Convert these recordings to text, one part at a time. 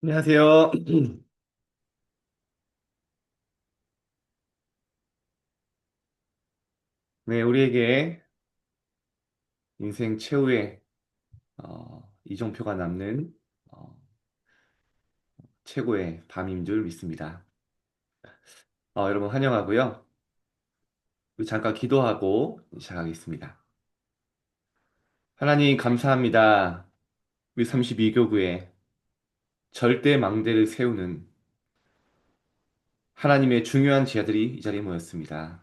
안녕하세요. 네, 우리에게 인생 최후의 이정표가 남는 어, 최고의 밤인 줄 믿습니다. 여러분 환영하고요. 우리 잠깐 기도하고 시작하겠습니다. 하나님 감사합니다. 우리 32교구에 절대 망대를 세우는 하나님의 중요한 지하들이 이 자리에 모였습니다.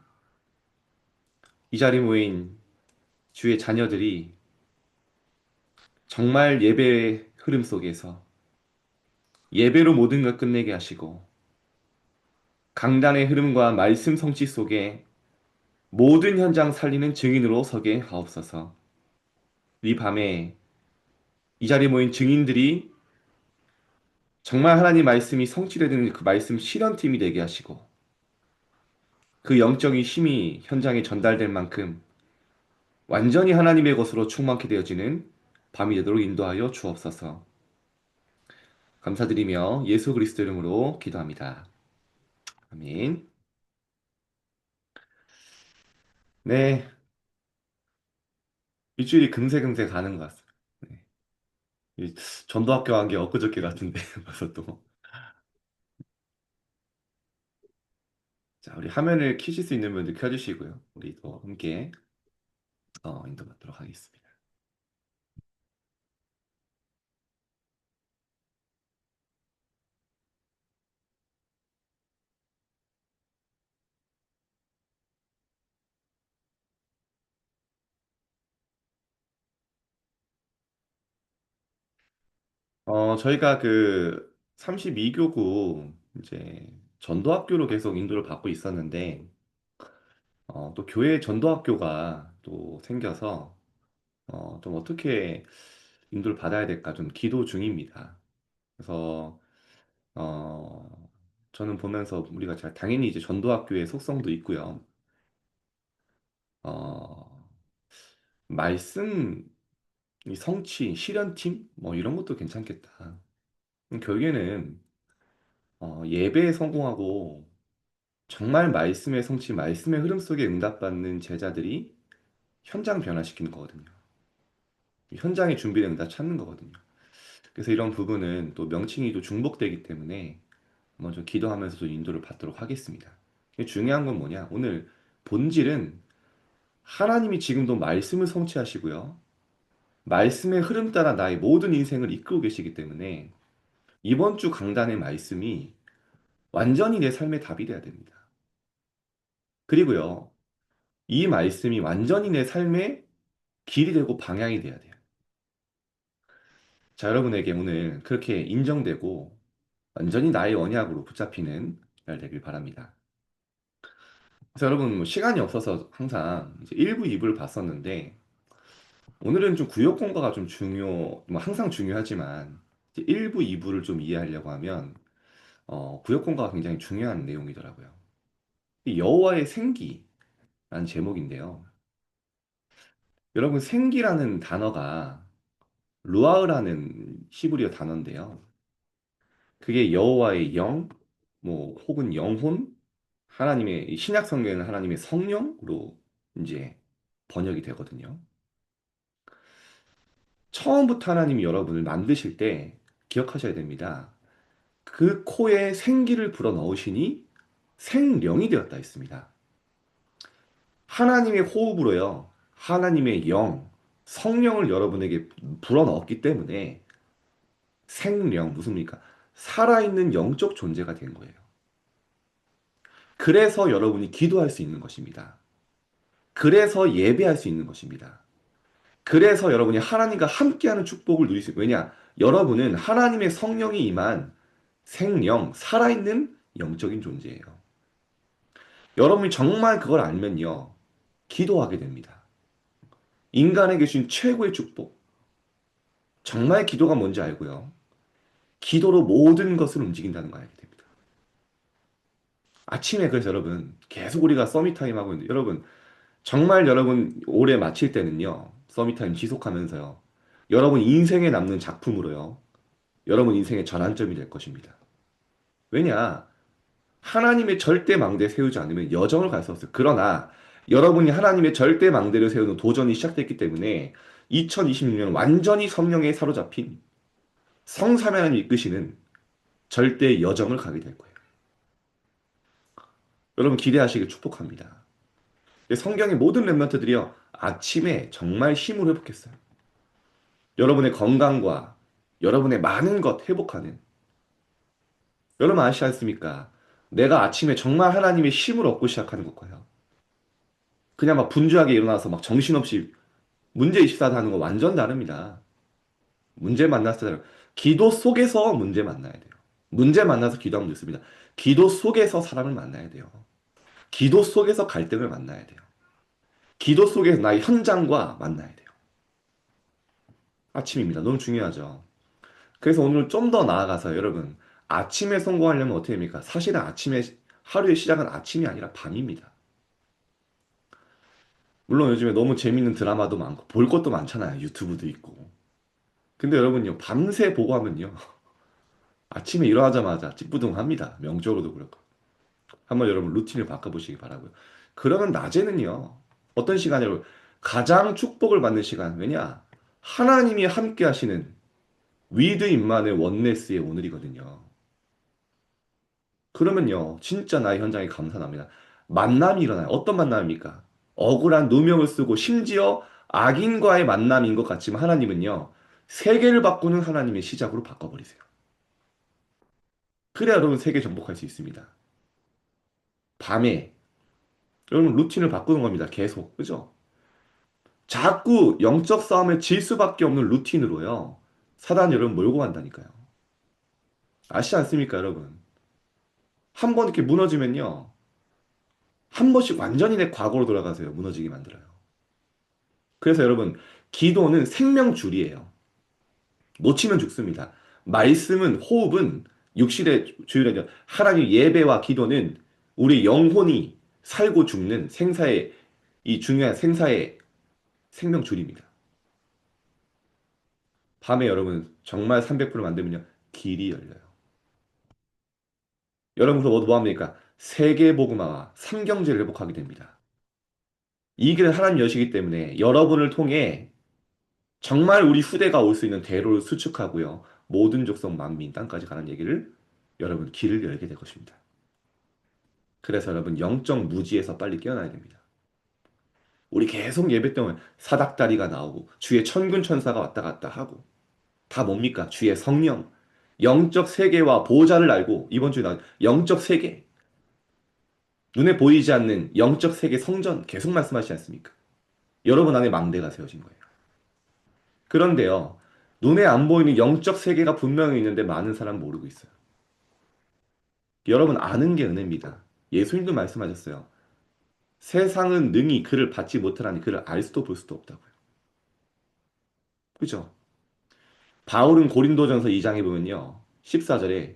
이 자리에 모인 주의 자녀들이 정말 예배의 흐름 속에서 예배로 모든 걸 끝내게 하시고 강단의 흐름과 말씀 성취 속에 모든 현장 살리는 증인으로 서게 하옵소서. 이 밤에 이 자리에 모인 증인들이 정말 하나님 말씀이 성취되는 그 말씀 실현팀이 되게 하시고 그 영적인 힘이 현장에 전달될 만큼 완전히 하나님의 것으로 충만케 되어지는 밤이 되도록 인도하여 주옵소서. 감사드리며 예수 그리스도 이름으로 기도합니다. 아멘. 네, 일주일이 금세 가는 것 같습니다. 네. 이 전도학교 간 게 엊그저께 같은데 벌써 또. 자, 우리 화면을 켜실 수 있는 분들 켜주시고요. 우리 또 함께 인도받도록 하겠습니다. 저희가 그 32교구 이제 전도학교로 계속 인도를 받고 있었는데 또 교회 전도학교가 또 생겨서 좀 어떻게 인도를 받아야 될까 좀 기도 중입니다. 그래서 저는 보면서 우리가 잘 당연히 이제 전도학교의 속성도 있고요. 어, 말씀 이 성취, 실현팀 뭐 이런 것도 괜찮겠다. 결국에는 예배에 성공하고 정말 말씀의 성취, 말씀의 흐름 속에 응답받는 제자들이 현장 변화시키는 거거든요. 현장에 준비된 응답 찾는 거거든요. 그래서 이런 부분은 또 명칭이 또 중복되기 때문에 먼저 기도하면서 좀 인도를 받도록 하겠습니다. 중요한 건 뭐냐? 오늘 본질은 하나님이 지금도 말씀을 성취하시고요. 말씀의 흐름 따라 나의 모든 인생을 이끌고 계시기 때문에 이번 주 강단의 말씀이 완전히 내 삶의 답이 돼야 됩니다. 그리고요, 이 말씀이 완전히 내 삶의 길이 되고 방향이 돼야 돼요. 자, 여러분에게 오늘 그렇게 인정되고 완전히 나의 언약으로 붙잡히는 날 되길 바랍니다. 그래서 여러분, 뭐 시간이 없어서 항상 이제 1부, 2부를 봤었는데 오늘은 좀 구역 공가가 좀 뭐 항상 중요하지만 이제 1부, 2부를 좀 이해하려고 하면 구역 공가가 굉장히 중요한 내용이더라고요. 이 여호와의 생기라는 제목인데요. 여러분, 생기라는 단어가 루아흐라는 히브리어 단어인데요. 그게 여호와의 영, 뭐 혹은 영혼, 하나님의 이 신약 성경에는 하나님의 성령으로 이제 번역이 되거든요. 처음부터 하나님이 여러분을 만드실 때 기억하셔야 됩니다. 그 코에 생기를 불어 넣으시니 생령이 되었다 했습니다. 하나님의 호흡으로요. 하나님의 영, 성령을 여러분에게 불어 넣었기 때문에 생령, 무슨입니까? 살아있는 영적 존재가 된 거예요. 그래서 여러분이 기도할 수 있는 것입니다. 그래서 예배할 수 있는 것입니다. 그래서 여러분이 하나님과 함께하는 축복을 누릴 수 있는, 왜냐? 여러분은 하나님의 성령이 임한 생령, 살아있는 영적인 존재예요. 여러분이 정말 그걸 알면요. 기도하게 됩니다. 인간에게 주신 최고의 축복. 정말 기도가 뭔지 알고요. 기도로 모든 것을 움직인다는 걸 알게 됩니다. 아침에 그래서 여러분 계속 우리가 서밋타임 하고 있는데 여러분 정말 여러분 올해 마칠 때는요 서밋타임 지속하면서요 여러분 인생에 남는 작품으로요 여러분 인생의 전환점이 될 것입니다. 왜냐? 하나님의 절대 망대 세우지 않으면 여정을 갈 수 없어요. 그러나 여러분이 하나님의 절대 망대를 세우는 도전이 시작됐기 때문에 2026년 완전히 성령에 사로잡힌 성삼위 하나님 이끄시는 절대 여정을 가게 될 거예요. 여러분 기대하시길 축복합니다. 성경의 모든 랩런트들이요 아침에 정말 힘을 회복했어요. 여러분의 건강과 여러분의 많은 것 회복하는 여러분 아시지 않습니까? 내가 아침에 정말 하나님의 힘을 얻고 시작하는 것과요. 그냥 막 분주하게 일어나서 막 정신없이 문제24다 하는 거 완전 다릅니다. 문제 만났을 때 기도 속에서 문제 만나야 돼요. 문제 만나서 기도하면 좋습니다. 기도 속에서 사람을 만나야 돼요. 기도 속에서 갈등을 만나야 돼요. 기도 속에서 나의 현장과 만나야 돼요. 아침입니다. 너무 중요하죠. 그래서 오늘 좀 더 나아가서 여러분 아침에 성공하려면 어떻게 됩니까? 사실은 아침에 하루의 시작은 아침이 아니라 밤입니다. 물론 요즘에 너무 재밌는 드라마도 많고 볼 것도 많잖아요. 유튜브도 있고. 근데 여러분요 밤새 보고 하면요 아침에 일어나자마자 찌뿌둥합니다. 명적으로도 그렇고. 한번 여러분 루틴을 바꿔보시기 바라고요. 그러면 낮에는요 어떤 시간이요? 가장 축복을 받는 시간. 왜냐? 하나님이 함께 하시는 위드 인만의 원네스의 오늘이거든요. 그러면요, 진짜 나의 현장에 감사합니다. 만남이 일어나요. 어떤 만남입니까? 억울한 누명을 쓰고 심지어 악인과의 만남인 것 같지만 하나님은요, 세계를 바꾸는 하나님의 시작으로 바꿔버리세요. 그래야 여러분 세계 정복할 수 있습니다. 밤에 여러분 루틴을 바꾸는 겁니다. 계속. 그죠? 자꾸 영적 싸움에 질 수밖에 없는 루틴으로요. 사단 여러분 몰고 간다니까요. 아시지 않습니까, 여러분? 한 번 이렇게 무너지면요. 한 번씩 완전히 내 과거로 돌아가세요. 무너지게 만들어요. 그래서 여러분, 기도는 생명줄이에요. 놓치면 죽습니다. 말씀은, 호흡은 육실의 주율이죠. 하나님 예배와 기도는 우리 영혼이 살고 죽는 생사의, 이 중요한 생사의 생명줄입니다. 밤에 여러분, 정말 300% 만들면요, 길이 열려요. 여러분, 그럼 뭐 합니까? 세계복음화와 삼경제를 회복하게 됩니다. 이 길은 하나님 여시기 때문에 여러분을 통해 정말 우리 후대가 올 수 있는 대로를 수축하고요. 모든 족속 만민 땅까지 가는 얘기를 여러분 길을 열게 될 것입니다. 그래서 여러분 영적 무지에서 빨리 깨어나야 됩니다. 우리 계속 예배 때문에 사닥다리가 나오고 주의 천군 천사가 왔다 갔다 하고 다 뭡니까? 주의 성령 영적 세계와 보호자를 알고 이번 주에 나 영적 세계 눈에 보이지 않는 영적 세계 성전 계속 말씀하시지 않습니까? 여러분 안에 망대가 세워진 거예요. 그런데요. 눈에 안 보이는 영적 세계가 분명히 있는데 많은 사람 모르고 있어요. 여러분 아는 게 은혜입니다. 예수님도 말씀하셨어요. 세상은 능히 그를 받지 못하라니 그를 알 수도 볼 수도 없다고요. 그죠? 바울은 고린도전서 2장에 보면요. 14절에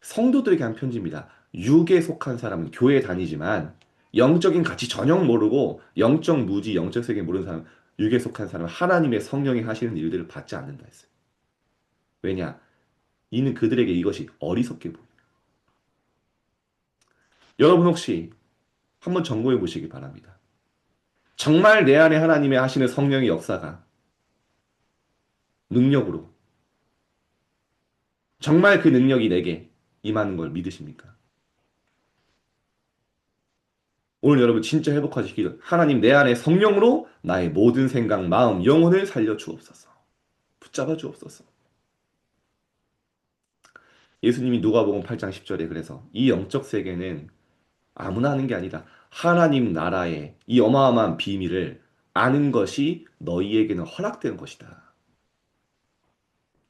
성도들에게 한 편지입니다. 육에 속한 사람은 교회에 다니지만 영적인 가치 전혀 모르고 영적 무지, 영적 세계 모르는 사람, 육에 속한 사람은 하나님의 성령이 하시는 일들을 받지 않는다 했어요. 왜냐? 이는 그들에게 이것이 어리석게 보여. 여러분 혹시 한번 점검해 보시기 바랍니다. 정말 내 안에 하나님의 하시는 성령의 역사가 능력으로 정말 그 능력이 내게 임하는 걸 믿으십니까? 오늘 여러분 진짜 회복하시기를 하나님 내 안에 성령으로 나의 모든 생각, 마음, 영혼을 살려 주옵소서. 붙잡아 주옵소서. 예수님이 누가복음 8장 10절에 그래서 이 영적 세계는 아무나 아는 게 아니라 하나님 나라의 이 어마어마한 비밀을 아는 것이 너희에게는 허락된 것이다.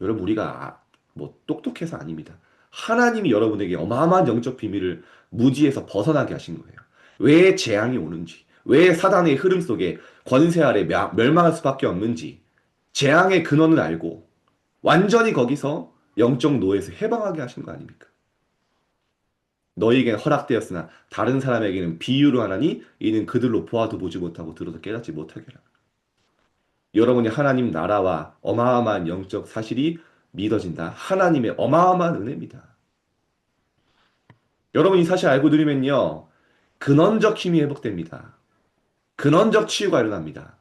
여러분 우리가 뭐 똑똑해서 아닙니다. 하나님이 여러분에게 어마어마한 영적 비밀을 무지에서 벗어나게 하신 거예요. 왜 재앙이 오는지, 왜 사단의 흐름 속에 권세 아래 멸망할 수밖에 없는지, 재앙의 근원을 알고 완전히 거기서 영적 노예에서 해방하게 하신 거 아닙니까? 너희에게는 허락되었으나 다른 사람에게는 비유로 하나니 이는 그들로 보아도 보지 못하고 들어도 깨닫지 못하게 하라. 여러분이 하나님 나라와 어마어마한 영적 사실이 믿어진다. 하나님의 어마어마한 은혜입니다. 여러분이 사실 알고 들으면요. 근원적 힘이 회복됩니다. 근원적 치유가 일어납니다.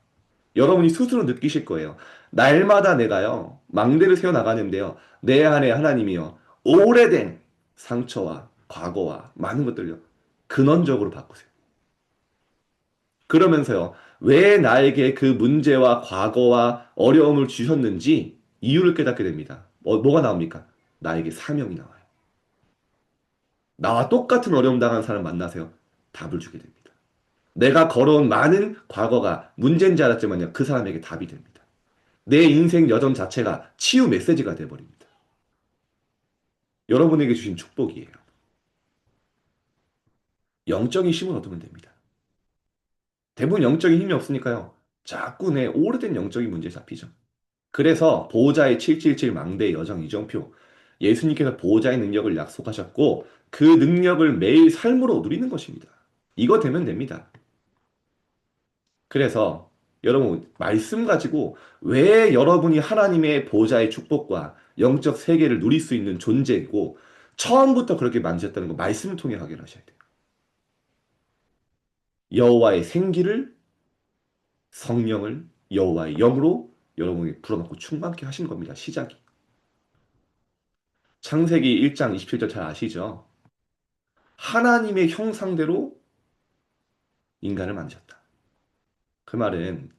여러분이 스스로 느끼실 거예요. 날마다 내가요, 망대를 세워 나가는데요. 내 안에 하나님이요. 오래된 상처와 과거와 많은 것들요. 근원적으로 바꾸세요. 그러면서요. 왜 나에게 그 문제와 과거와 어려움을 주셨는지 이유를 깨닫게 됩니다. 뭐가 나옵니까? 나에게 사명이 나와요. 나와 똑같은 어려움 당한 사람 만나세요. 답을 주게 됩니다. 내가 걸어온 많은 과거가 문제인 줄 알았지만요. 그 사람에게 답이 됩니다. 내 인생 여정 자체가 치유 메시지가 돼버립니다. 여러분에게 주신 축복이에요. 영적인 힘을 얻으면 됩니다. 대부분 영적인 힘이 없으니까요. 자꾸 내 오래된 영적인 문제에 잡히죠. 그래서 보호자의 777 망대 여정 이정표. 예수님께서 보호자의 능력을 약속하셨고 그 능력을 매일 삶으로 누리는 것입니다. 이거 되면 됩니다. 그래서 여러분 말씀 가지고 왜 여러분이 하나님의 보호자의 축복과 영적 세계를 누릴 수 있는 존재고 처음부터 그렇게 만드셨다는 거 말씀을 통해 확인하셔야 돼요. 여호와의 생기를 성령을 여호와의 영으로 여러분이 불어넣고 충만케 하신 겁니다. 시작이. 창세기 1장 27절 잘 아시죠? 하나님의 형상대로 인간을 만드셨다. 그 말은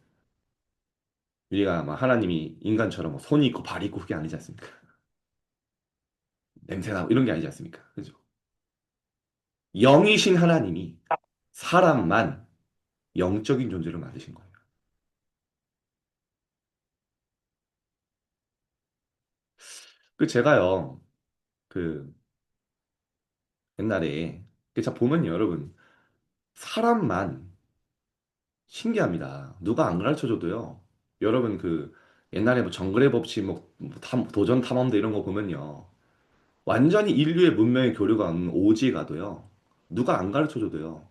우리가 막 하나님이 인간처럼 뭐 손이 있고 발이 있고 그게 아니지 않습니까? 냄새나고 이런 게 아니지 않습니까? 그죠? 영이신 하나님이 사람만 영적인 존재로 만드신 거예요. 그 제가요, 그 옛날에 자 보면요, 여러분 사람만 신기합니다. 누가 안 가르쳐 줘도요. 여러분 그 옛날에 뭐 정글의 법칙 도전 탐험대 이런 거 보면요. 완전히 인류의 문명의 교류가 없는 오지에 가도요. 누가 안 가르쳐 줘도요.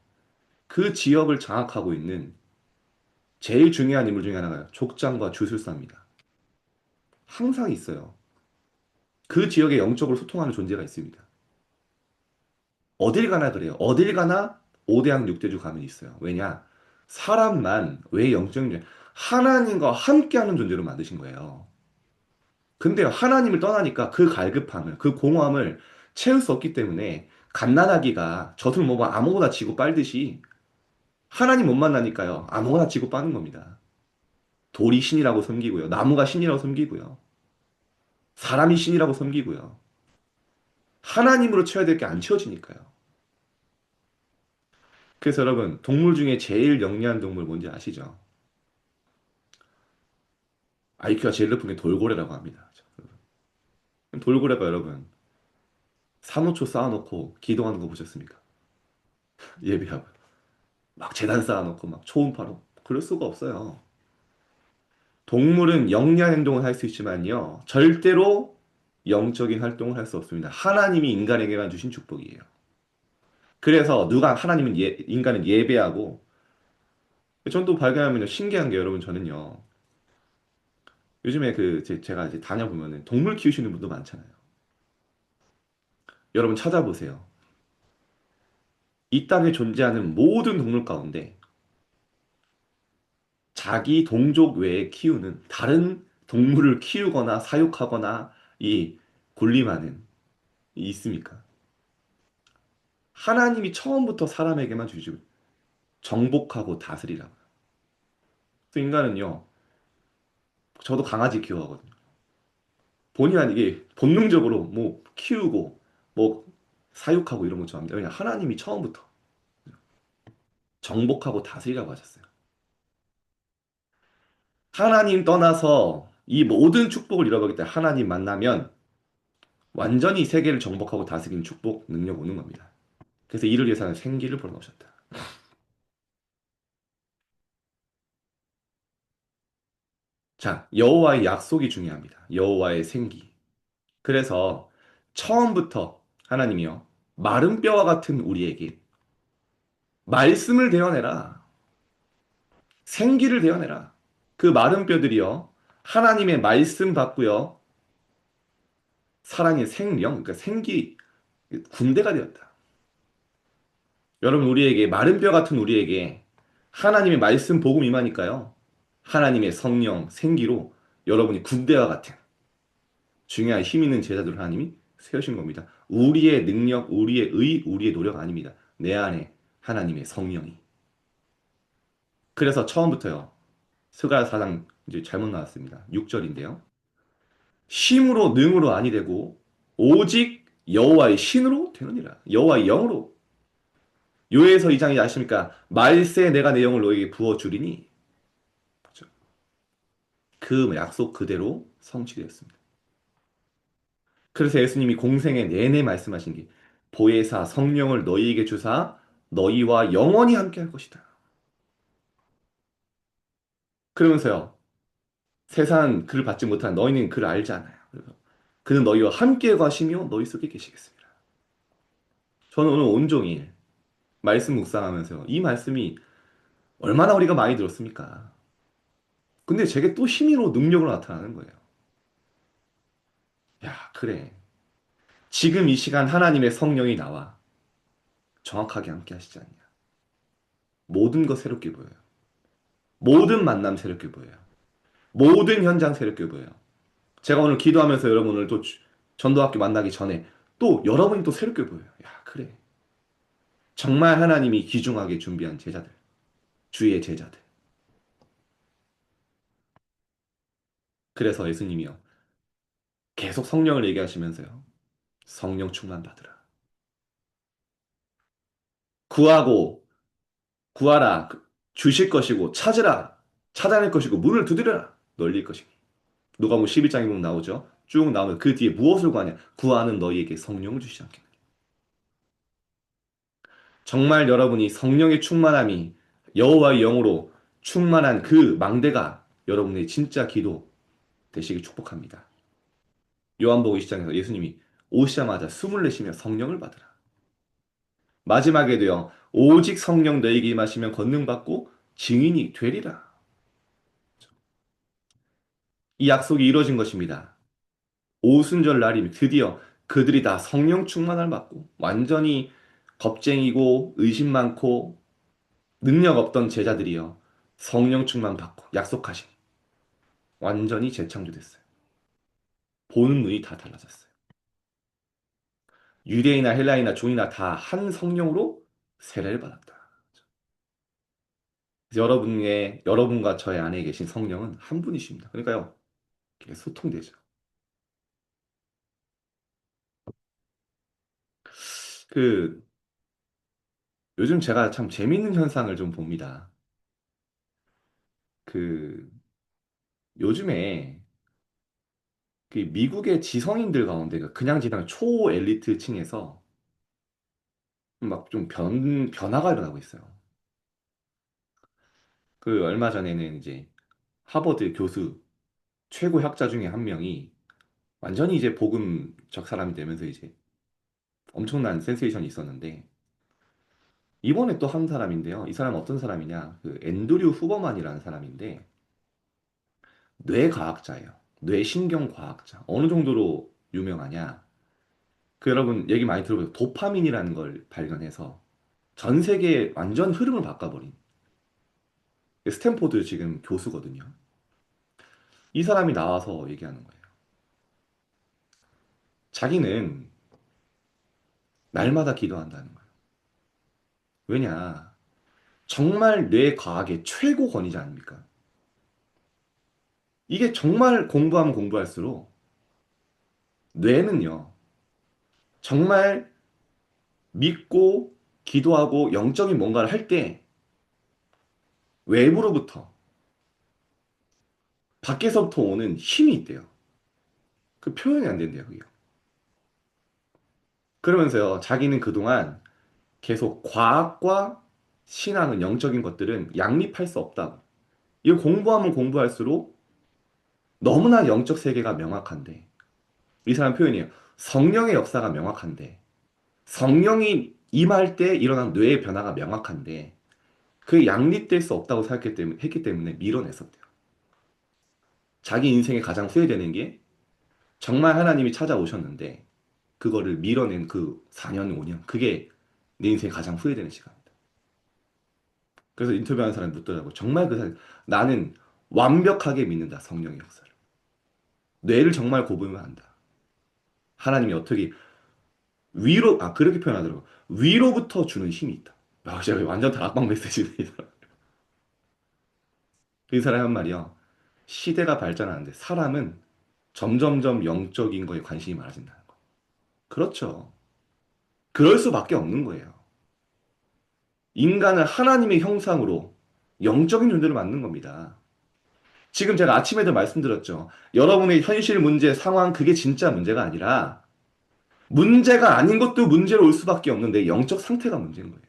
그 지역을 장악하고 있는 제일 중요한 인물 중에 하나가 족장과 주술사입니다. 항상 있어요. 그 지역에 영적으로 소통하는 존재가 있습니다. 어딜 가나 그래요. 어딜 가나 5대양 6대주 가면 있어요. 왜냐? 사람만 왜 영적인 존재? 하나님과 함께하는 존재로 만드신 거예요. 근데 하나님을 떠나니까 그 갈급함을, 그 공허함을 채울 수 없기 때문에 갓난아기가 젖을 먹어 아무거나 지고 빨듯이 하나님 못 만나니까요. 아무거나 지고 빠는 겁니다. 돌이 신이라고 섬기고요. 나무가 신이라고 섬기고요. 사람이 신이라고 섬기고요. 하나님으로 채워야 될 게 안 채워지니까요. 그래서 여러분, 동물 중에 제일 영리한 동물 뭔지 아시죠? IQ가 제일 높은 게 돌고래라고 합니다. 돌고래가 여러분, 산호초 쌓아놓고 기도하는 거 보셨습니까? 예배하고. 막 재단 쌓아놓고 막 초음파로. 그럴 수가 없어요. 동물은 영리한 행동을 할 수 있지만요. 절대로 영적인 활동을 할 수 없습니다. 하나님이 인간에게만 주신 축복이에요. 그래서 누가 하나님은 인간은 예배하고 전 또 발견하면 신기한 게 여러분 저는요. 요즘에 제가 이제 다녀보면은 동물 키우시는 분도 많잖아요. 여러분 찾아보세요. 이 땅에 존재하는 모든 동물 가운데 자기 동족 외에 키우는 다른 동물을 키우거나 사육하거나 이 군림하는 이 있습니까? 하나님이 처음부터 사람에게만 주시고 정복하고 다스리라고. 또 인간은요. 저도 강아지 키워하거든요. 본의 아니게 본능적으로 뭐 키우고 뭐 사육하고 이런 거 좋아합니다. 왜냐 하나님이 처음부터 정복하고 다스리라고 하셨어요. 하나님 떠나서 이 모든 축복을 잃어버리기 때문에 하나님 만나면 완전히 세계를 정복하고 다스리는 축복 능력 오는 겁니다. 그래서 이를 위해서는 생기를 불어넣으셨다. 자, 여호와의 약속이 중요합니다. 여호와의 생기. 그래서 처음부터 하나님이요. 마른 뼈와 같은 우리에게 말씀을 대어내라. 생기를 대어내라. 그 마른 뼈들이요. 하나님의 말씀 받고요. 살아있는 생명, 그러니까 생기, 군대가 되었다. 여러분, 우리에게, 마른 뼈 같은 우리에게 하나님의 말씀 복음 임하니까요. 하나님의 성령, 생기로 여러분이 군대와 같은 중요한 힘 있는 제자들을 하나님이 세우신 겁니다. 우리의 능력, 우리의 의, 우리의 노력 아닙니다. 내 안에 하나님의 성령이. 그래서 처음부터요. 스가랴 4장 이제 잘못 나왔습니다. 6절인데요. 힘으로 능으로 아니 되고 오직 여호와의 신으로 되느니라. 여호와의 영으로. 요에서 2장이 아십니까? 말세 내가 내 영을 너에게 부어 주리니 그 약속 그대로 성취되었습니다. 그래서 예수님이 공생의 내내 말씀하신 게 보혜사 성령을 너희에게 주사 너희와 영원히 함께 할 것이다. 그러면서요. 세상 그를 받지 못한 너희는 그를 알지 않아요. 그래서 그는 너희와 함께 가시며 너희 속에 계시겠습니다. 저는 오늘 온종일 말씀 묵상하면서요. 이 말씀이 얼마나 우리가 많이 들었습니까? 근데 제게 또 힘으로 능력으로 나타나는 거예요. 야, 그래. 지금 이 시간 하나님의 성령이 나와 정확하게 함께 하시지 않냐. 모든 것 새롭게 보여요. 모든 만남 새롭게 보여요. 모든 현장 새롭게 보여요. 제가 오늘 기도하면서 여러분을 또 전도학교 만나기 전에 또 여러분이 또 새롭게 보여요. 야, 그래. 정말 하나님이 귀중하게 준비한 제자들. 주의 제자들. 그래서 예수님이요. 계속 성령을 얘기하시면서요. 성령 충만 받으라. 구하고 구하라. 주실 것이고 찾으라. 찾아낼 것이고 문을 두드려라. 널릴 것이니. 누가복음 11장에 보면 나오죠. 쭉 나오면 그 뒤에 무엇을 구하냐? 구하는 너희에게 성령을 주시지 않겠느냐. 정말 여러분이 성령의 충만함이 여호와의 영으로 충만한 그 망대가 여러분의 진짜 기도 되시길 축복합니다. 요한복음 20장에서 예수님이 오시자마자 숨을 내쉬며 성령을 받으라. 마지막에도요. 오직 성령 너에게 임하시면 권능 받고 증인이 되리라. 이 약속이 이루어진 것입니다. 오순절 날이 드디어 그들이 다 성령 충만을 받고 완전히 겁쟁이고 의심 많고 능력 없던 제자들이요. 성령 충만 받고 약속하신 완전히 재창조됐어요. 보는 눈이 다 달라졌어요. 유대이나 헬라이나 종이나 다 한 성령으로 세례를 받았다. 그래서 여러분과 저의 안에 계신 성령은 한 분이십니다. 그러니까요, 이게 소통되죠. 그, 요즘 제가 참 재밌는 현상을 좀 봅니다. 그, 요즘에 그 미국의 지성인들 가운데 그냥 지상 초 엘리트 층에서 막 좀 변화가 일어나고 있어요. 그 얼마 전에는 이제 하버드 교수 최고 학자 중에 한 명이 완전히 이제 복음적 사람이 되면서 이제 엄청난 센세이션이 있었는데 이번에 또 한 사람인데요. 이 사람은 어떤 사람이냐? 그 앤드류 후버만이라는 사람인데 뇌과학자예요. 뇌신경과학자. 어느 정도로 유명하냐? 그 여러분 얘기 많이 들어보세요. 도파민이라는 걸 발견해서 전 세계의 완전 흐름을 바꿔버린 스탠포드 지금 교수거든요. 이 사람이 나와서 얘기하는 거예요. 자기는 날마다 기도한다는 거예요. 왜냐? 정말 뇌과학의 최고 권위자 아닙니까? 이게 정말 공부하면 공부할수록 뇌는요, 정말 믿고 기도하고 영적인 뭔가를 할 때 외부로부터 밖에서부터 오는 힘이 있대요. 그 표현이 안 된대요, 그게. 그러면서요, 자기는 그동안 계속 과학과 신앙은 영적인 것들은 양립할 수 없다고. 이걸 공부하면 공부할수록 너무나 영적 세계가 명확한데, 이 사람 표현이에요. 성령의 역사가 명확한데, 성령이 임할 때 일어난 뇌의 변화가 명확한데, 그게 양립될 수 없다고 했기 때문에 밀어냈었대요. 자기 인생에 가장 후회되는 게 정말 하나님이 찾아오셨는데 그거를 밀어낸 그 4년, 5년 그게 내 인생에 가장 후회되는 시간이다. 그래서 인터뷰하는 사람이 묻더라고. 정말 그 사람 나는 완벽하게 믿는다. 성령의 역사를. 뇌를 정말 고부면 한다. 하나님이 어떻게 그렇게 표현하더라고. 위로부터 주는 힘이 있다. 아, 진짜 완전 다락방 메시지네. 이 사람. 그 사람이 한 말이야. 시대가 발전하는데 사람은 점점점 영적인 거에 관심이 많아진다는 거. 그렇죠. 그럴 수밖에 없는 거예요. 인간을 하나님의 형상으로 영적인 존재로 만든 겁니다. 지금 제가 아침에도 말씀드렸죠. 여러분의 현실 문제, 상황, 그게 진짜 문제가 아니라 문제가 아닌 것도 문제로 올 수밖에 없는데 영적 상태가 문제인 거예요.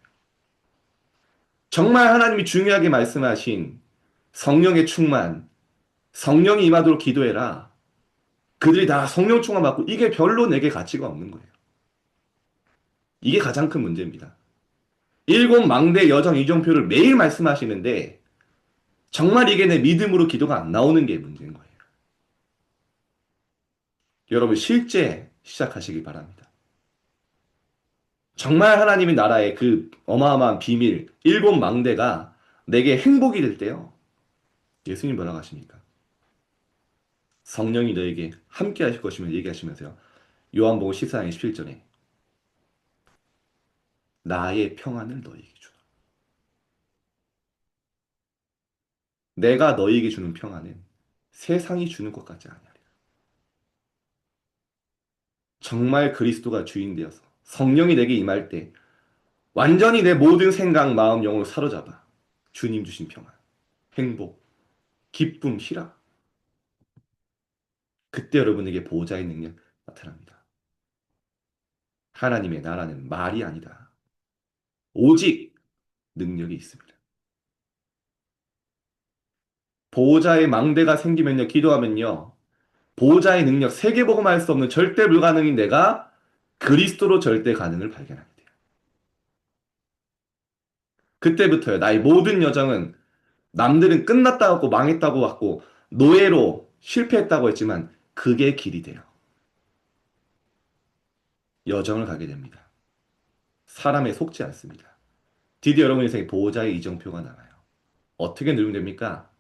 정말 하나님이 중요하게 말씀하신 성령의 충만, 성령이 임하도록 기도해라. 그들이 다 성령 충만 받고 이게 별로 내게 가치가 없는 거예요. 이게 가장 큰 문제입니다. 일곱 망대 여정 이정표를 매일 말씀하시는데 정말 이게 내 믿음으로 기도가 안 나오는 게 문제인 거예요. 여러분 실제 시작하시기 바랍니다. 정말 하나님의 나라의 그 어마어마한 비밀, 일곱 망대가 내게 행복이 될 때요. 예수님 뭐라고 하십니까? 성령이 너에게 함께 하실 것이면 얘기하시면서요. 요한복음 14장 17절에 나의 평안을 너에게 주라. 내가 너에게 주는 평안은 세상이 주는 것 같지 않냐. 정말 그리스도가 주인 되어서 성령이 내게 임할 때 완전히 내 모든 생각, 마음, 영으로 사로잡아 주님 주신 평안, 행복, 기쁨, 희락. 그때 여러분에게 보호자의 능력 나타납니다. 하나님의 나라는 말이 아니다. 오직 능력이 있습니다. 보호자의 망대가 생기면요, 기도하면요, 보호자의 능력, 세계복음할 수 없는 절대 불가능인 내가 그리스도로 절대 가능을 발견하게 돼요. 그때부터요, 나의 모든 여정은 남들은 끝났다고 하고 망했다고 하고 노예로 실패했다고 했지만 그게 길이 돼요. 여정을 가게 됩니다. 사람에 속지 않습니다. 드디어 여러분 인생에 보호자의 이정표가 나와요. 어떻게 누르면 됩니까?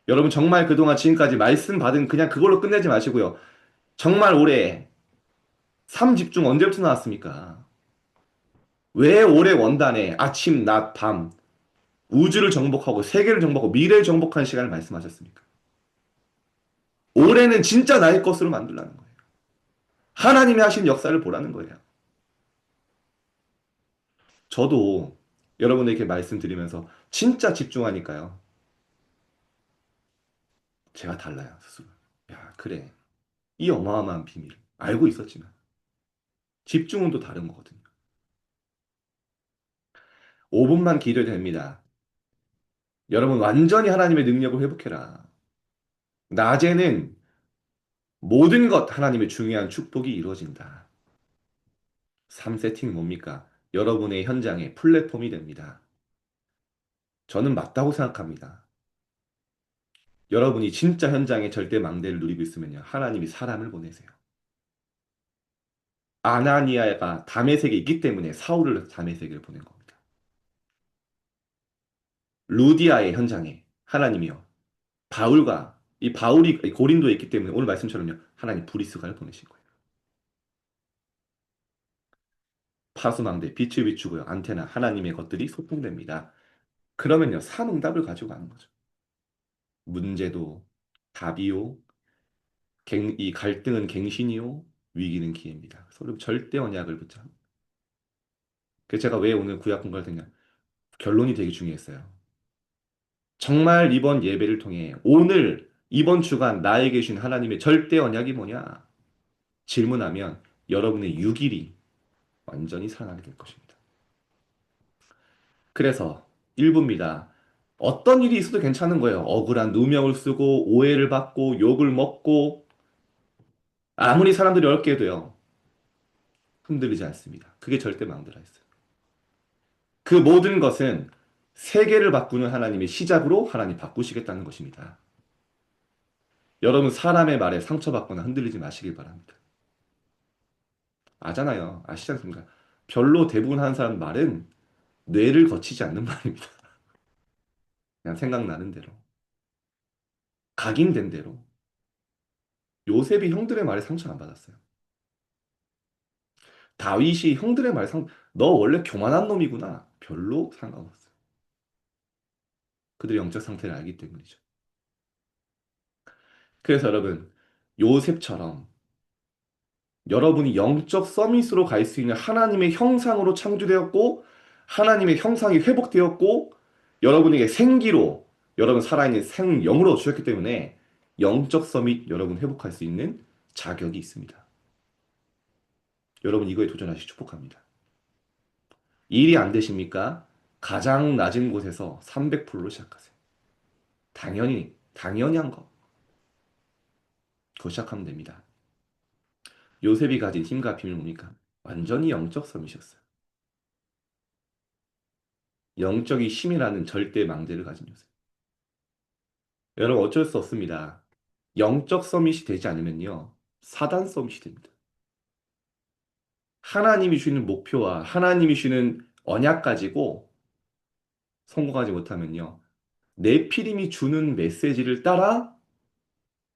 여러분 정말 그동안 지금까지 말씀 받은 그냥 그걸로 끝내지 마시고요. 정말 올해 삶 집중 언제부터 나왔습니까? 왜 올해 원단에 아침, 낮, 밤 우주를 정복하고 세계를 정복하고 미래를 정복하는 시간을 말씀하셨습니까? 올해는 진짜 나의 것으로 만들라는 거예요. 하나님이 하신 역사를 보라는 거예요. 저도 여러분에게 말씀드리면서 진짜 집중하니까요. 제가 달라요, 스스로. 야, 그래. 이 어마어마한 비밀. 알고 있었지만. 집중은 또 다른 거거든요. 5분만 기도해도 됩니다. 여러분, 완전히 하나님의 능력을 회복해라. 낮에는 모든 것 하나님의 중요한 축복이 이루어진다. 3세팅 뭡니까? 여러분의 현장에 플랫폼이 됩니다. 저는 맞다고 생각합니다. 여러분이 진짜 현장에 절대 망대를 누리고 있으면요. 하나님이 사람을 보내세요. 아나니아가 다메섹에 있기 때문에 사울을 다메섹에 보낸 겁니다. 루디아의 현장에 하나님이요. 바울과 이 바울이 고린도에 있기 때문에 오늘 말씀처럼요. 하나님 브리스가를 보내신 거예요. 파수망대, 빛을 비추고요. 안테나, 하나님의 것들이 소통됩니다. 그러면요. 삼응답을 가지고 가는 거죠. 문제도 답이요. 이 갈등은 갱신이요. 위기는 기회입니다. 서로 절대 언약을 붙잡. 그래서 제가 왜 오늘 구약 공부를 했냐. 결론이 되게 중요했어요. 정말 이번 예배를 통해 오늘 이번 주간 나에게 주신 하나님의 절대 언약이 뭐냐? 질문하면 여러분의 6일이 완전히 살아나게 될 것입니다. 그래서 일부입니다. 어떤 일이 있어도 괜찮은 거예요. 억울한 누명을 쓰고 오해를 받고 욕을 먹고 아무리 사람들이 어렵게 해도요. 흔들리지 않습니다. 그게 절대 망들어 있어요. 그 모든 것은 세계를 바꾸는 하나님의 시작으로 하나님 바꾸시겠다는 것입니다. 여러분 사람의 말에 상처받거나 흔들리지 마시길 바랍니다. 아잖아요. 아시지 않습니까? 별로 대부분 하는 사람 말은 뇌를 거치지 않는 말입니다. 그냥 생각나는 대로. 각인된 대로. 요셉이 형들의 말에 상처 안 받았어요. 다윗이 형들의 말에 너 원래 교만한 놈이구나. 별로 상관없어요. 그들의 영적 상태를 알기 때문이죠. 그래서 여러분, 요셉처럼 여러분이 영적 서밋으로 갈 수 있는 하나님의 형상으로 창조되었고, 하나님의 형상이 회복되었고, 여러분에게 생기로, 여러분 살아있는 생영으로 주셨기 때문에 영적 서밋 여러분 회복할 수 있는 자격이 있습니다. 여러분 이거에 도전하시 축복합니다. 일이 안 되십니까? 가장 낮은 곳에서 300%로 시작하세요. 당연히 한 거. 그거 시작하면 됩니다. 요셉이 가진 힘과 비밀은 뭡니까? 완전히 영적 서밋이었어요. 영적인 힘이라는 절대 망대를 가진 요셉. 여러분 어쩔 수 없습니다. 영적 서밋이 되지 않으면요. 사단 서밋이 됩니다. 하나님이 주는 목표와 하나님이 주는 언약 가지고 성공하지 못하면요. 네피림이 주는 메시지를 따라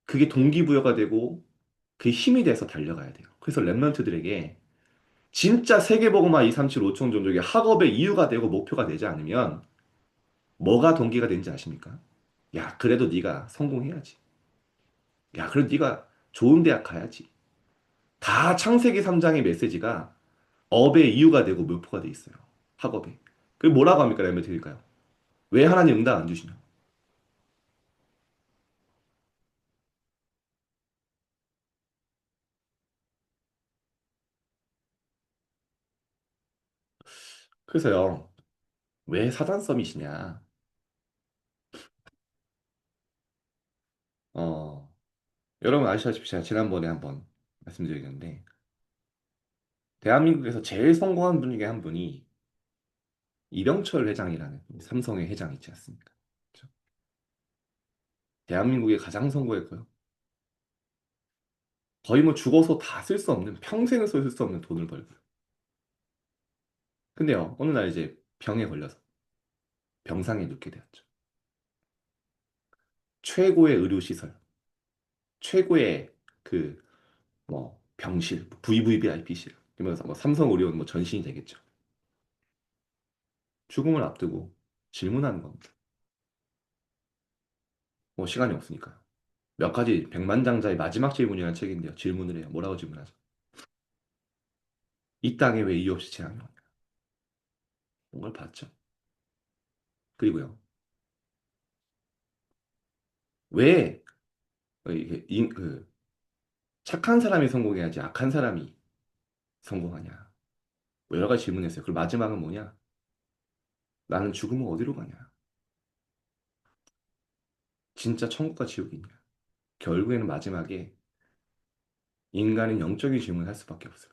그게 동기부여가 되고 그게 힘이 돼서 달려가야 돼요. 그래서 랩런트들에게 진짜 세계보고마 2, 3, 7, 5천 종족의 학업의 이유가 되고 목표가 되지 않으면 뭐가 동기가 되는지 아십니까? 야, 그래도 네가 성공해야지. 야, 그래도 네가 좋은 대학 가야지. 다 창세기 3장의 메시지가 업의 이유가 되고 묘표가 돼 있어요. 학업에. 그게 뭐라고 합니까? 라면 드릴까요? 왜 하나님 응답 안 주시냐? 그래서요. 왜 사단 썸이시냐? 어, 여러분 아시다시피 제가 지난번에 한번 말씀드렸는데 대한민국에서 제일 성공한 분 중에 한 분이 이병철 회장이라는 삼성의 회장 있지 않습니까? 그렇죠? 대한민국에 가장 성공했고요. 거의 뭐 죽어서 다 쓸 수 없는 평생을 쓸 수 없는 돈을 벌고요. 근데요, 어느 날 이제 병에 걸려서 병상에 눕게 되었죠. 최고의 의료시설, 최고의 그 뭐 병실, VVVIP실, 이러면서 뭐 삼성 의료원 뭐 전신이 되겠죠. 죽음을 앞두고 질문하는 겁니다. 뭐 시간이 없으니까요. 몇 가지 백만장자의 마지막 질문이라는 책인데요. 질문을 해요. 뭐라고 질문하죠? 이 땅에 왜 이유 없이 재앙이 오냐? 그런 걸 봤죠. 그리고요. 왜 이게 착한 사람이 성공해야지 악한 사람이 성공하냐? 뭐 여러 가지 질문했어요. 그리고 마지막은 뭐냐? 나는 죽으면 어디로 가냐? 진짜 천국과 지옥이 있냐? 결국에는 마지막에 인간은 영적인 질문을 할 수밖에 없어요.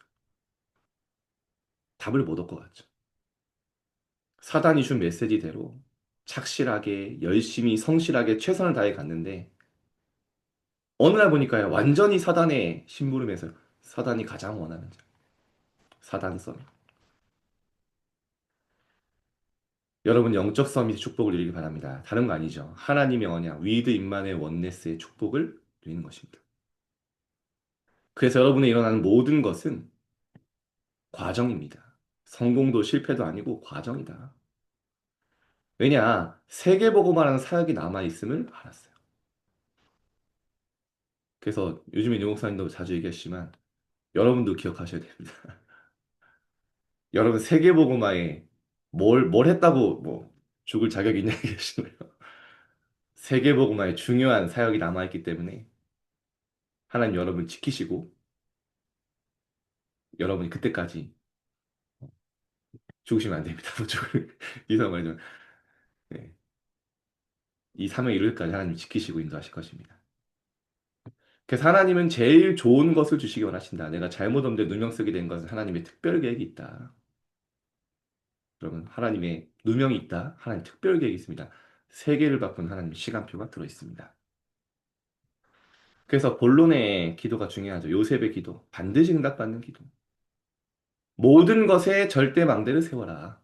답을 못 얻고 갔죠. 사단이 준 메시지대로 착실하게, 열심히, 성실하게 최선을 다해 갔는데 어느 날 보니까요. 완전히 사단의 심부름에서 사단이 가장 원하는 자. 사단성. 여러분 영적 서밋의 축복을 누리기 바랍니다. 다른 거 아니죠. 하나님의 언약, 위드 임만의 원네스의 축복을 누리는 것입니다. 그래서 여러분의 일어나는 모든 것은 과정입니다. 성공도 실패도 아니고 과정이다. 왜냐? 세계보고만 하는 사역이 남아있음을 알았어요. 그래서 요즘에 유 목사님도 자주 얘기하시지만 여러분도 기억하셔야 됩니다. 여러분 세계보고마에 뭘 했다고 뭐 죽을 자격이 있냐 계시나요? 세계보고마에 중요한 사역이 남아있기 때문에 하나님 여러분 지키시고 여러분이 그때까지 죽으시면 안 됩니다. 이상 말이죠. 네. 이 사명을 이룰 때까지 하나님 지키시고 인도하실 것입니다. 그래서 하나님은 제일 좋은 것을 주시기 원하신다. 내가 잘못 없는데 누명 쓰게 된 것은 하나님의 특별 계획이 있다. 그러면 하나님의 누명이 있다. 하나님 특별 계획이 있습니다. 세계를 바꾼 하나님의 시간표가 들어 있습니다. 그래서 본론의 기도가 중요하죠. 요셉의 기도. 반드시 응답받는 기도. 모든 것에 절대 망대를 세워라.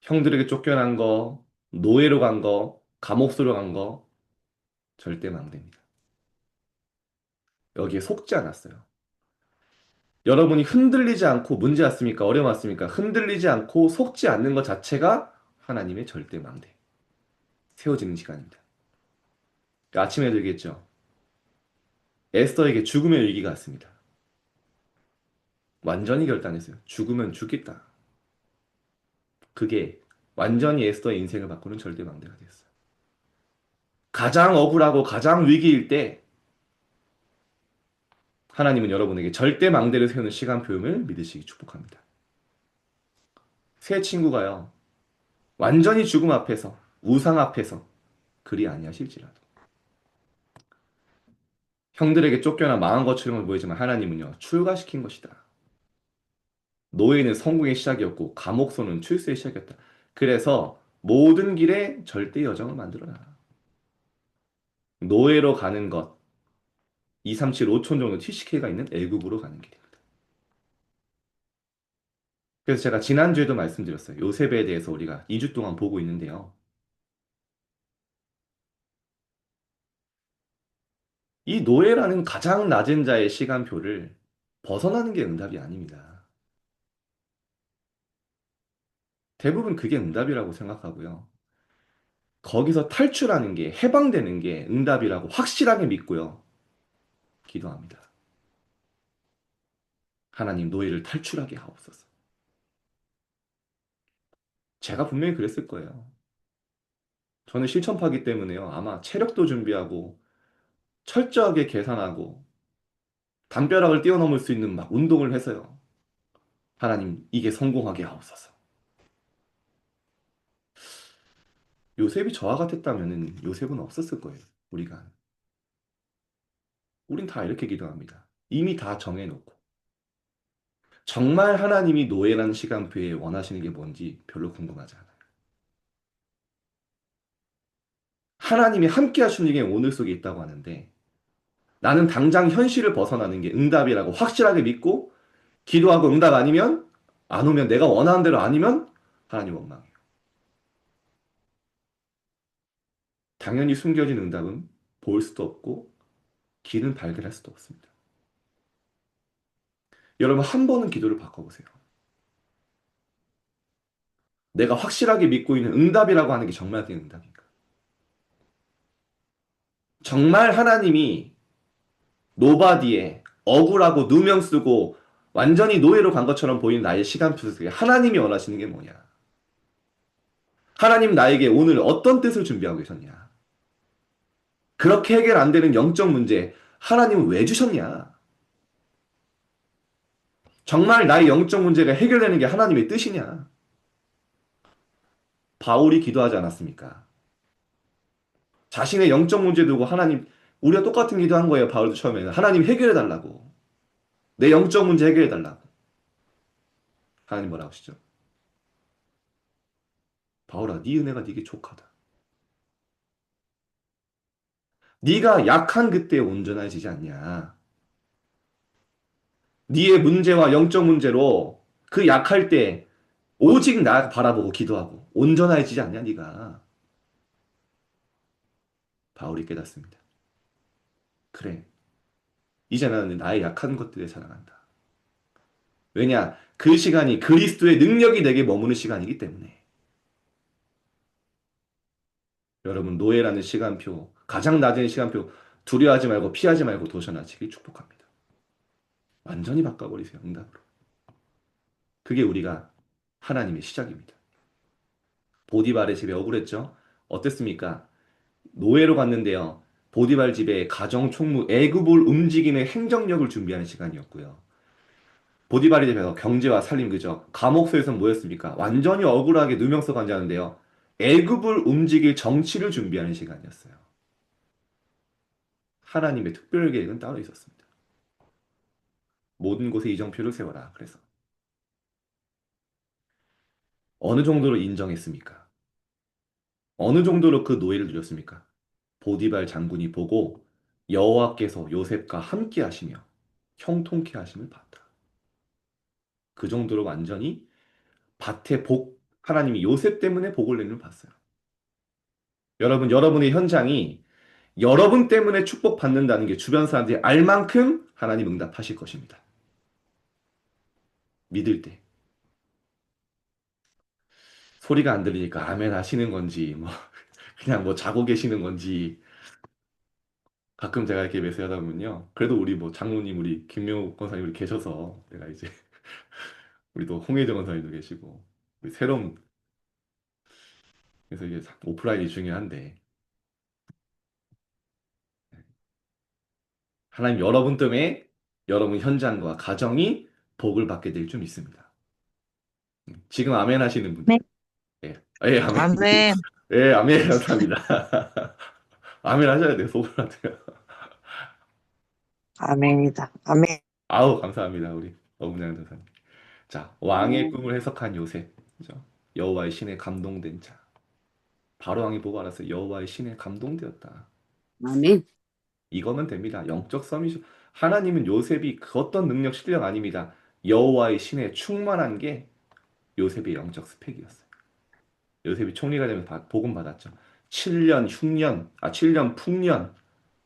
형들에게 쫓겨난 거, 노예로 간 거, 감옥소로 간 거, 절대 망대입니다. 여기에 속지 않았어요. 여러분이 흔들리지 않고 문제 왔습니까? 어려움 왔습니까? 흔들리지 않고 속지 않는 것 자체가 하나님의 절대 망대. 세워지는 시간입니다. 그러니까 아침에도 얘기했죠. 에스더에게 죽음의 위기가 왔습니다. 완전히 결단했어요. 죽으면 죽겠다. 그게 완전히 에스더의 인생을 바꾸는 절대 망대가 됐어요. 가장 억울하고 가장 위기일 때 하나님은 여러분에게 절대 망대를 세우는 시간표임을 믿으시기 축복합니다. 새 친구가요. 완전히 죽음 앞에서 우상 앞에서 그리 아니하실지라도 형들에게 쫓겨나 망한 것처럼 보이지만 하나님은요. 출가시킨 것이다. 노예는 성공의 시작이었고 감옥소는 출세의 시작이었다. 그래서 모든 길에 절대 여정을 만들어라. 노예로 가는 것 237, 5촌 정도 TCK가 있는 애굽으로 가는 길입니다. 그래서 제가 지난주에도 말씀드렸어요. 요셉에 대해서 우리가 2주 동안 보고 있는데요. 이 노예라는 가장 낮은 자의 시간표를 벗어나는 게 응답이 아닙니다. 대부분 그게 응답이라고 생각하고요. 거기서 탈출하는 게, 해방되는 게 응답이라고 확실하게 믿고요. 기도합니다. 하나님 노예를 탈출하게 하옵소서. 제가 분명히 그랬을 거예요. 저는 실천파기 때문에요. 아마 체력도 준비하고 철저하게 계산하고 담벼락을 뛰어넘을 수 있는 막 운동을 해서요. 하나님 이게 성공하게 하옵소서. 요셉이 저와 같았다면 요셉은 없었을 거예요. 우리가. 우린 다 이렇게 기도합니다. 이미 다 정해놓고. 정말 하나님이 노예라는 시간표에 원하시는 게 뭔지 별로 궁금하지 않아요. 하나님이 함께 하시는 게 오늘 속에 있다고 하는데 나는 당장 현실을 벗어나는 게 응답이라고 확실하게 믿고 기도하고 응답 아니면 안 오면 내가 원하는 대로 아니면 하나님 원망해요. 당연히 숨겨진 응답은 볼 수도 없고 길은 발견할 수도 없습니다. 여러분 한 번은 기도를 바꿔보세요. 내가 확실하게 믿고 있는 응답이라고 하는 게 정말 그 응답인가? 정말 하나님이 노바디에 억울하고 누명 쓰고 완전히 노예로 간 것처럼 보이는 나의 시간표 속에 하나님이 원하시는 게 뭐냐? 하나님 나에게 오늘 어떤 뜻을 준비하고 계셨냐? 그렇게 해결 안 되는 영적 문제 하나님은 왜 주셨냐? 정말 나의 영적 문제가 해결되는 게 하나님의 뜻이냐? 바울이 기도하지 않았습니까? 자신의 영적 문제 두고 하나님, 우리가 똑같은 기도한 거예요. 바울도 처음에는. 하나님 해결해 달라고. 내 영적 문제 해결해 달라고. 하나님 뭐라고 하시죠? 바울아, 네 은혜가 네게 족하다. 네가 약한 그때 온전해지지 않냐? 네의 문제와 영적 문제로 그 약할 때 오직 나 바라보고 기도하고 온전해지지 않냐, 네가? 바울이 깨닫습니다. 그래. 이제 나는 나의 약한 것들에 자랑한다. 왜냐? 그 시간이 그리스도의 능력이 내게 머무는 시간이기 때문에. 여러분, 노예라는 시간표, 가장 낮은 시간표, 두려워하지 말고 피하지 말고 도전하시길 축복합니다. 완전히 바꿔버리세요, 응답으로. 그게 우리가 하나님의 시작입니다. 보디발의 집에 억울했죠? 어땠습니까? 노예로 갔는데요. 보디발 집에 가정 총무, 애굽을 움직이는 행정력을 준비하는 시간이었고요. 보디발이 집에서 경제와 살림, 그죠? 감옥소에서 뭐였습니까? 완전히 억울하게 누명 써고 앉았는데요. 애굽을 움직일 정치를 준비하는 시간이었어요. 하나님의 특별 계획은 따로 있었습니다. 모든 곳에 이정표를 세워라. 그래서 어느 정도로 인정했습니까? 어느 정도로 그 노예를 누렸습니까? 보디발 장군이 보고 여호와께서 요셉과 함께 하시며 형통케 하심을 봤다. 그 정도로 완전히 밭에 하나님이 요셉 때문에 복을 내는 걸 봤어요. 여러분, 여러분의 현장이 여러분 때문에 축복받는다는 게 주변 사람들이 알 만큼 하나님 응답하실 것입니다. 믿을 때. 소리가 안 들리니까 아멘 하시는 건지, 뭐, 그냥 뭐 자고 계시는 건지, 가끔 제가 이렇게 메시지하다 보면요. 그래도 우리 뭐 장로님, 우리 김명욱 권사님 우리 계셔서 내가 이제 우리도 홍혜정 권사님도 계시고, 우리 새로운, 그래서 이게 오프라인이 중요한데, 하나님 여러분 때문에 여러분 현장과 가정이 복을 받게 될 줄 믿습니다. 지금 아멘 하시는 네. 분들. 예, 예, 아멘. 아멘. 예, 아멘. 감사합니다. 아멘 하셔야 돼요. 속으로 하세요. 아멘이다. 아멘. 아우, 감사합니다. 우리 어문양 전사님. 자, 왕의 꿈을 해석한 요셉. 그죠? 여호와의 신에 감동된 자. 바로 왕이 보고 알았어요. 여호와의 신에 감동되었다. 아멘. 이거면 됩니다. 영적 서밋이 하나님은 요셉이 그 어떤 능력 실력 아닙니다. 여호와의 신에 충만한 게 요셉의 영적 스펙이었어요. 요셉이 총리가 되면서 복음 받았죠. 7년 흉년, 7년 풍년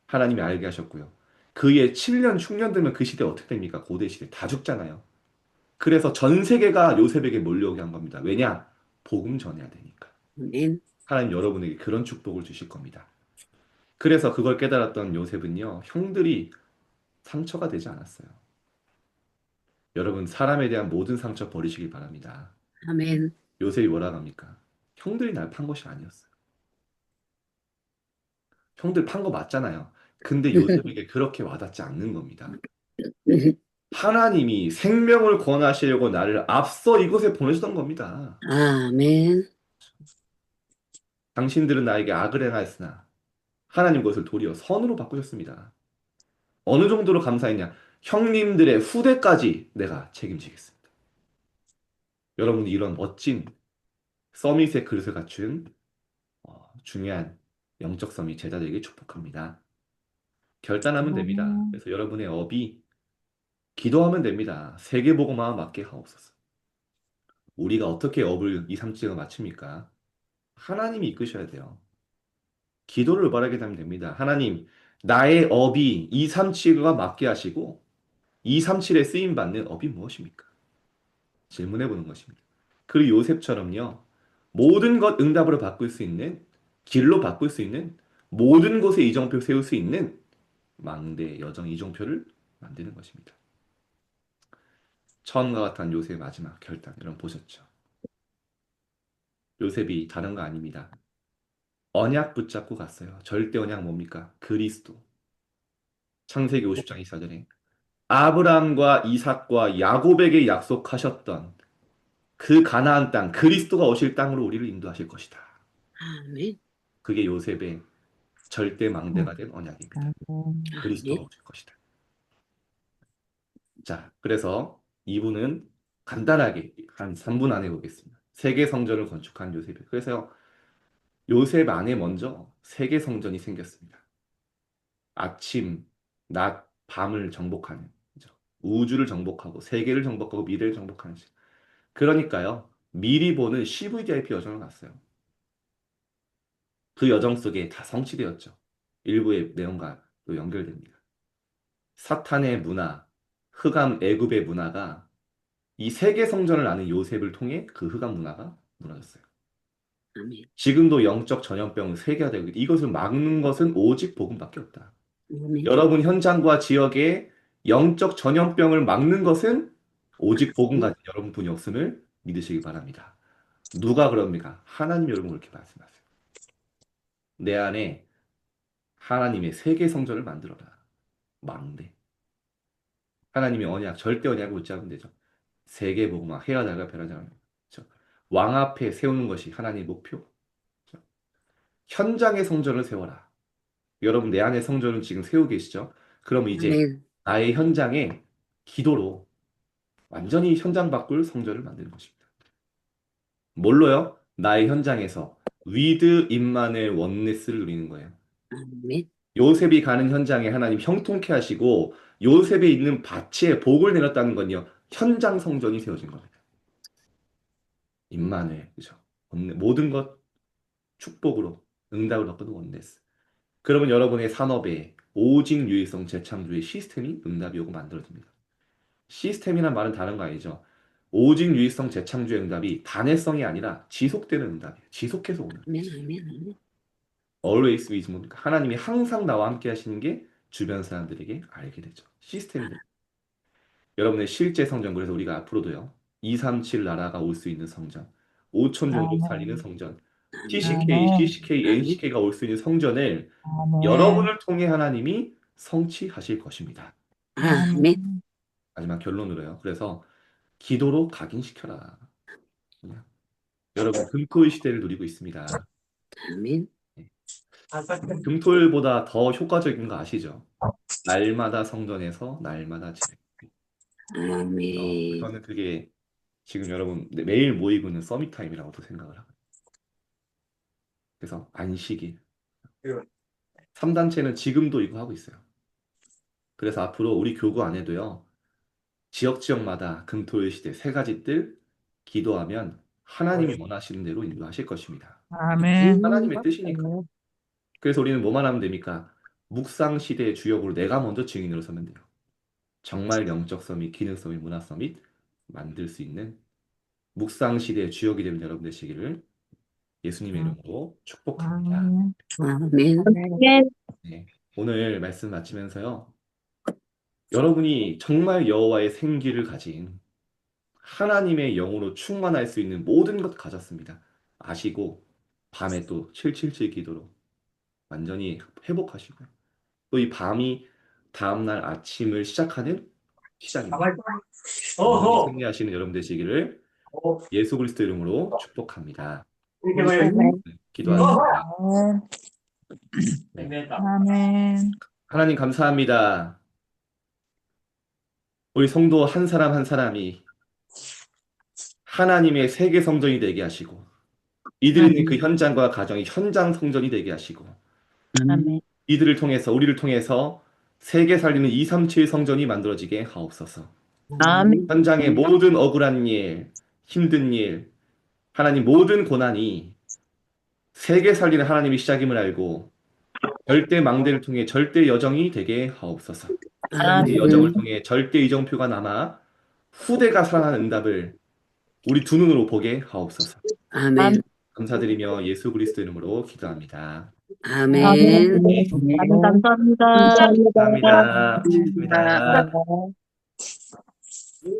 하나님이 알게 하셨고요. 그의 7년 흉년 되면 그 시대 어떻게 됩니까? 고대 시대 다 죽잖아요. 그래서 전 세계가 요셉에게 몰려오게 한 겁니다. 왜냐? 복음 전해야 되니까. 아멘. 하나님 여러분에게 그런 축복을 주실 겁니다. 그래서 그걸 깨달았던 요셉은요, 형들이 상처가 되지 않았어요. 여러분, 사람에 대한 모든 상처 버리시길 바랍니다. 아멘. 요셉이 뭐라 합니까? 형들이 날 판 것이 아니었어요. 형들 판 거 맞잖아요. 근데 요셉에게 그렇게 와닿지 않는 겁니다. 하나님이 생명을 권하시려고 나를 앞서 이곳에 보내주던 겁니다. 아멘. 당신들은 나에게 악을 행하였으나 하나님 그것을 도리어 선으로 바꾸셨습니다. 어느 정도로 감사했냐? 형님들의 후대까지 내가 책임지겠습니다. 여러분이 이런 멋진 서밋의 그릇을 갖춘 중요한 영적 서밋 제자들에게 축복합니다. 결단하면 됩니다. 그래서 여러분의 업이 기도하면 됩니다. 세계복음화 맞게 하옵소서. 우리가 어떻게 업을 2, 3층을 맞춥니까? 하나님이 이끄셔야 돼요. 기도를 바라게 되면 됩니다. 하나님, 나의 업이 237과 맞게 하시고 237에 쓰임 받는 업이 무엇입니까? 질문해 보는 것입니다. 그리고 요셉처럼요. 모든 것 응답으로 바꿀 수 있는 길로 바꿀 수 있는 모든 곳에 이정표 세울 수 있는 망대 여정 이정표를 만드는 것입니다. 처음과 같은 요셉의 마지막 결단 여러분 보셨죠? 요셉이 다른 거 아닙니다. 언약 붙잡고 갔어요. 절대 언약 뭡니까? 그리스도. 창세기 50장 24절에 아브라함과 이삭과 야곱에게 약속하셨던 그 가나안 땅, 그리스도가 오실 땅으로 우리를 인도하실 것이다. 아멘. 그게 요셉의 절대 망대가 된 언약입니다. 그리스도가 아멘. 오실 것이다. 자, 그래서 이분은 간단하게 한 3분 안에 보겠습니다. 세계 성전을 건축한 요셉이. 그래서 요셉 안에 먼저 세계 성전이 생겼습니다. 아침, 낮, 밤을 정복하는, 그죠? 우주를 정복하고 세계를 정복하고 미래를 정복하는 시. 그러니까요. 미리 보는 CVDIP 여정을 갔어요. 그 여정 속에 다 성취되었죠. 일부의 내용과 또 연결됩니다. 사탄의 문화, 흑암 애굽의 문화가 이 세계 성전을 아는 요셉을 통해 그 흑암 문화가 무너졌어요. 아멘. 지금도 영적 전염병은 세계화되고 있다. 이것을 막는 것은 오직 복음밖에 없다. 아멘. 여러분 현장과 지역의 영적 전염병을 막는 것은 오직 복음 가진 여러분뿐이 없음을 믿으시기 바랍니다. 누가 그럽니까? 하나님 여러분 그렇게 말씀하세요. 내 안에 하나님의 세계 성전을 만들어라. 망대. 하나님의 언약, 절대 언약을 붙잡으면 되죠. 세계 복음화, 해야 나가 변하지 그렇죠? 왕 앞에 세우는 것이 하나님의 목표. 그렇죠? 현장의 성전을 세워라. 여러분 내 안에 성전은 지금 세우고 계시죠? 그럼 이제 아멘. 나의 현장에 기도로 완전히 현장 바꿀 성전을 만드는 것입니다. 뭘로요? 나의 현장에서 위드 임마누엘 원네스를 누리는 거예요. 아멘. 요셉이 가는 현장에 하나님 형통케 하시고 요셉이 있는 밭에 복을 내렸다는 건요. 현장 성전이 세워진 겁니다. 임마누엘, 그죠? 모든 것 축복으로 응답을 얻고는 원네스. 그러면 여러분의 산업에 오직 유일성 재창조의 시스템이 응답이 오고 만들어집니다. 시스템이란 말은 다른 거 아니죠. 오직 유일성 재창조의 응답이 단회성이 아니라 지속되는 응답이에요. 지속해서 오는. 아멘. 아멘. 아멘. Always with 뭡니까? 하나님이 항상 나와 함께 하시는 게 주변 사람들에게 알게 되죠. 시스템이 됩니다. 여러분의 실제 성전, 그래서 우리가 앞으로도요. 237 나라가 올 수 있는 성전, 5천 종족 살리는 아멘. 성전, 아멘. TCK, 아멘. CCK, 아멘. NCK가 올 수 있는 성전을 아멘. 여러분을 통해 하나님이 성취하실 것입니다. 아멘. 아멘. 마지막 결론으로요. 그래서 기도로 각인시켜라. 그냥. 여러분 금토일 시대를 누리고 있습니다. 아멘. 네. 금토일보다 더 효과적인 거 아시죠? 날마다 성전에서 날마다 집에. 아멘. 저는 그게 지금 여러분 매일 모이고 있는 서밋 타임이라고도 생각을 하고. 그래서 안식일. 3단체는 지금도 이거 하고 있어요. 그래서 앞으로 우리 교구 안에도요. 지역마다 금토일 시대 세 가지 뜰 기도하면 하나님이 원하시는 대로 인도하실 것입니다. 아멘. 하나님의 뜻이니까. 그래서 우리는 뭐만 하면 됩니까? 묵상 시대의 주역으로 내가 먼저 증인으로 서면 돼요. 정말 영적 서밋, 기능 서밋, 문화 서밋 만들 수 있는 묵상 시대의 주역이 되는 여러분 되시기를 예수님의 이름으로 축복합니다. 아멘. 아멘. 아멘. 네. 오늘 말씀 마치면서요. 여러분이 정말 여호와의 생기를 가진 하나님의 영으로 충만할 수 있는 모든 것 가졌습니다. 아시고 밤에 또 777 기도로 완전히 회복하시고요. 또 이 밤이 다음날 아침을 시작하는 시작입니다. 모든 게 승리하시는 여러분 되시기를 예수 그리스도 이름으로 축복합니다. 아멘. 네, 기도하겠습니다. 네. 아멘. 하나님 감사합니다. 우리 성도 한 사람 한 사람이 하나님의 세계 성전이 되게 하시고 이들이 있는 그 현장과 가정이 현장 성전이 되게 하시고 아멘. 이들을 통해서 우리를 통해서 세계 살리는 237 성전이 만들어지게 하옵소서. 아멘. 현장의 모든 억울한 일, 힘든 일, 하나님 모든 고난이 세계 살리는 하나님의 시작임을 알고 절대 망대를 통해 절대 여정이 되게 하옵소서. 이 여정을 아멘. 통해 절대 이정표가 남아 후대가 살아나는 응답을 우리 두 눈으로 보게 하옵소서. 아멘. 감사드리며 예수 그리스도 이름으로 기도합니다. 아멘. 아멘. 네, 아멘. 감사합니다. 감사합니다. 마치겠습니다. 네.